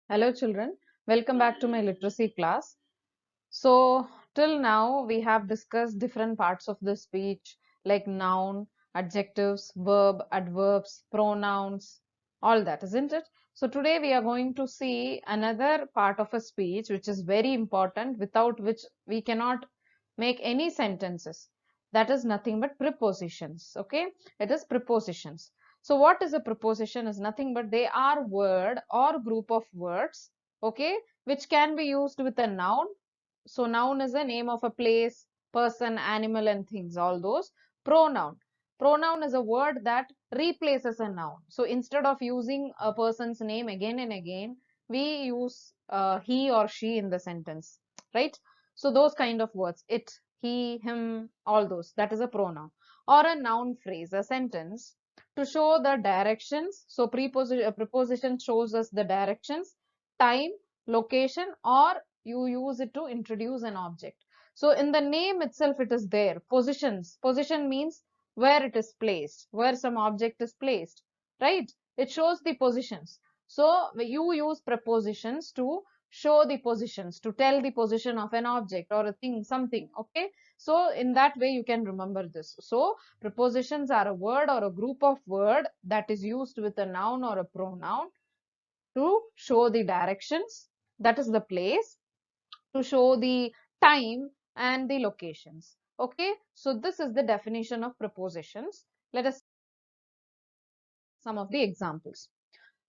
Hello children, welcome back to my literacy class. So till now we have discussed different parts of the speech like noun, adjectives, verb, adverbs, pronouns, all that, isn't it? So today we are going to see another part of a speech which is very important, without which we cannot make any sentences. That is nothing but prepositions. Okay, it is prepositions. So what is a preposition is nothing but they are word or group of words, okay, which can be used with a noun. So noun is a name of a place, person, animal and things, all those. Pronoun. Pronoun is a word that replaces a noun. So instead of using a person's name again and again, we use he or she in the sentence, right? So those kind of words, it, he, him, all those, that is a pronoun. Or a noun phrase, a sentence to show the directions. So preposition shows us the directions, time, location, or you use it to introduce an object. So in the name itself it is there. Positions. Position means where it is placed, where some object is placed, right? It shows the positions. So you use prepositions to show the positions, to tell the position of an object or a thing, something, okay? So in that way you can remember this. So prepositions are a word or a group of word that is used with a noun or a pronoun to show the directions, that is the place, to show the time and the locations. Okay, so this is the definition of prepositions. Let us see some of the examples.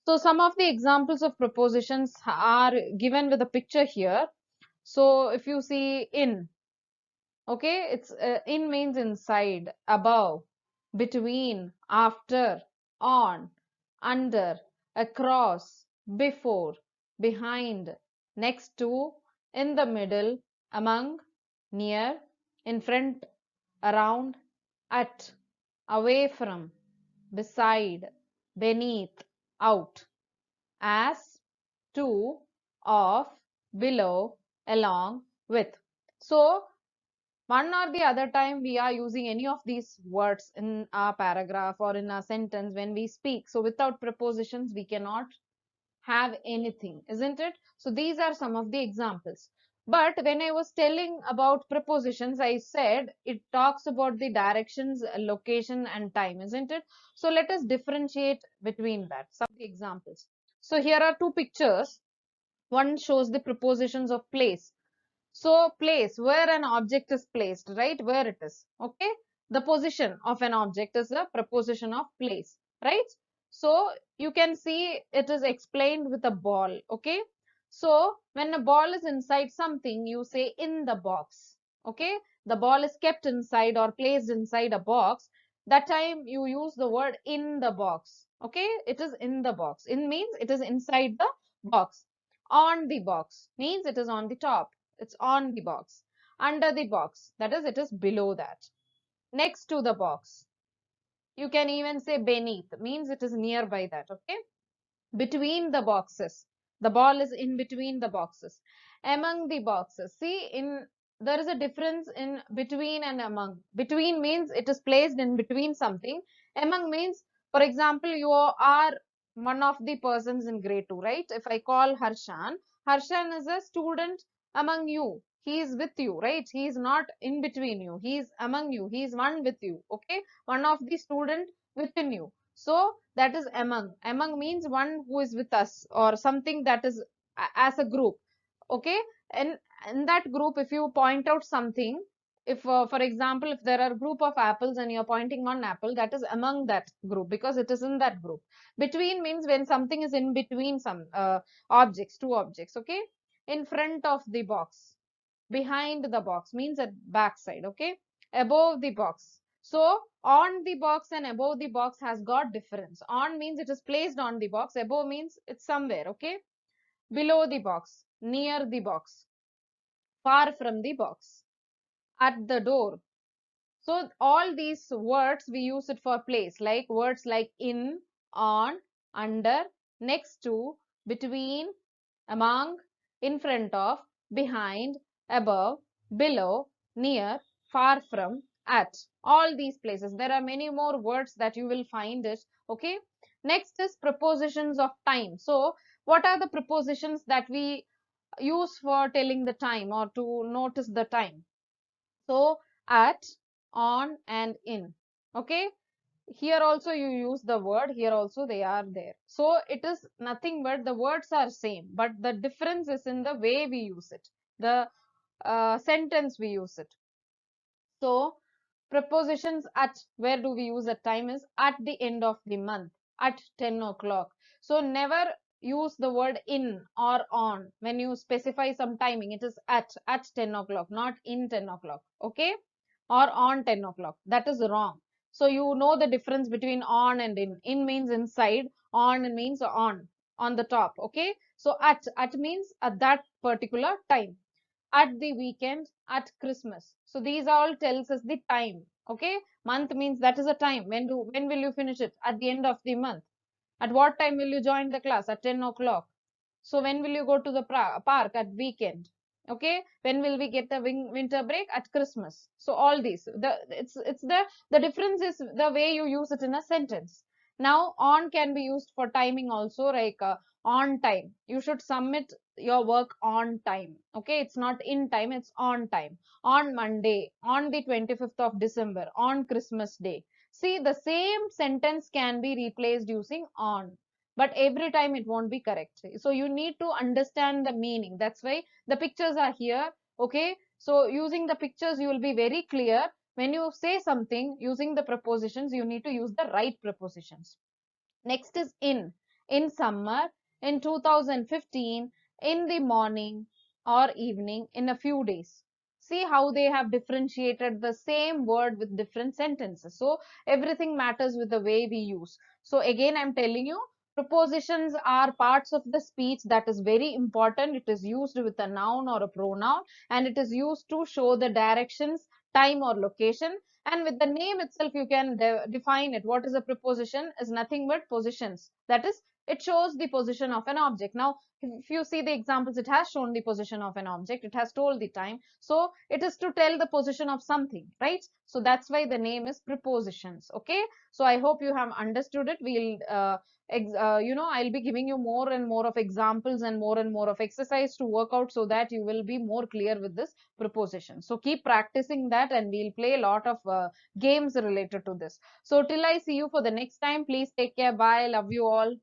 So some of the examples of prepositions are given with a picture here. So if you see in, okay, it's in means inside, above, between, after, on, under, across, before, behind, next to, in the middle, among, near, in front, around, at, away from, beside, beneath, out, as, to, of, below, along with. So one or the other time we are using any of these words in our paragraph or in a sentence when we speak. So without prepositions we cannot have anything, isn't it? So these are some of the examples. But when I was telling about prepositions, I said it talks about the directions, location and time, isn't it? So let us differentiate between that. Some of the examples. So here are two pictures. One shows the prepositions of place. So place, where an object is placed, right? Where it is. Okay. The position of an object is the preposition of place, right? So you can see it is explained with a ball. Okay. So when a ball is inside something, you say in the box. Okay. The ball is kept inside or placed inside a box. That time you use the word in the box. Okay. It is in the box. In means it is inside the box. On the box means it is on the top, it's on the box. Under the box, that is, it is below that. Next to the box, you can even say beneath, means it is nearby that. Okay. Between the boxes, the ball is in between the boxes. Among the boxes, see, in there is a difference in between and among. Between means it is placed in between something. Among means, for example, you are one of the persons in grade 2, right? If I call Harshan, Harshan is a student among you. He is with you, right? He is not in between you. He is among you. He is one with you. Okay. One of the student within you. So that is among. Among means one who is with us or something that is as a group. Okay. And in that group, if you point out something, if for example, if there are a group of apples and you're pointing one apple, that is among that group because it is in that group. Between means when something is in between some objects, two objects. Okay. In front of the box, behind the box means at back side. Okay. Above the box. So on the box and above the box has got difference. On means it is placed on the box, above means it's somewhere. Okay. Below the box, near the box, far from the box, at the door. So all these words we use it for place, like words like in, on, under, next to, between, among, in front of, behind, above, below, near, far from, at. All these places. There are many more words that you will find it. Okay. Next is prepositions of time. So What are the prepositions that we use for telling the time or to notice the time? So at, on, and in. Okay. Here also you use the word, here also they are there. So it is nothing but the words are same, but the difference is in the way we use it, the sentence we use it. So prepositions at, where do we use at time, is at the end of the month, at 10 o'clock. So never use the word in or on when you specify some timing. It is at 10 o'clock, not in 10 o'clock. Okay. Or on 10 o'clock. That is wrong. So you know the difference between on and in. In means inside, on means on the top. Okay. So at means at that particular time, at the weekend, at Christmas. So these all tells us the time. Okay. Month means that is a time. When will you finish it? At the end of the month. At what time will you join the class? At 10 o'clock. So when will you go to the park? At weekend? Okay. When will we get the winter break? At Christmas. So all these, it's the difference is the way you use it in a sentence. Now on can be used for timing also, like on time. You should submit your work on time. Okay. It's not in time, it's on time. On Monday, on the 25th of December, on Christmas Day. See, the same sentence can be replaced using on, but every time it won't be correct. So you need to understand the meaning. That's why the pictures are here. Okay. So using the pictures, you will be very clear. When you say something using the prepositions, you need to use the right prepositions. Next is in. In summer, in 2015, in the morning or evening, in a few days. See how they have differentiated the same word with different sentences. So everything matters with the way we use. So again, I'm telling you, prepositions are parts of the speech that is very important. It is used with a noun or a pronoun, and it is used to show the directions, time or location. And with the name itself, you can define it. What is a preposition? Is nothing but positions. That is, it shows the position of an object. Now, if you see the examples, it has shown the position of an object. It has told the time. So it is to tell the position of something, right? So that's why the name is prepositions. Okay. So I hope you have understood it. We'll, I'll be giving you more and more of examples and more of exercise to work out so that you will be more clear with this preposition. So keep practicing that, and we'll play a lot of games related to this. So till I see you for the next time, please take care. Bye. Love you all.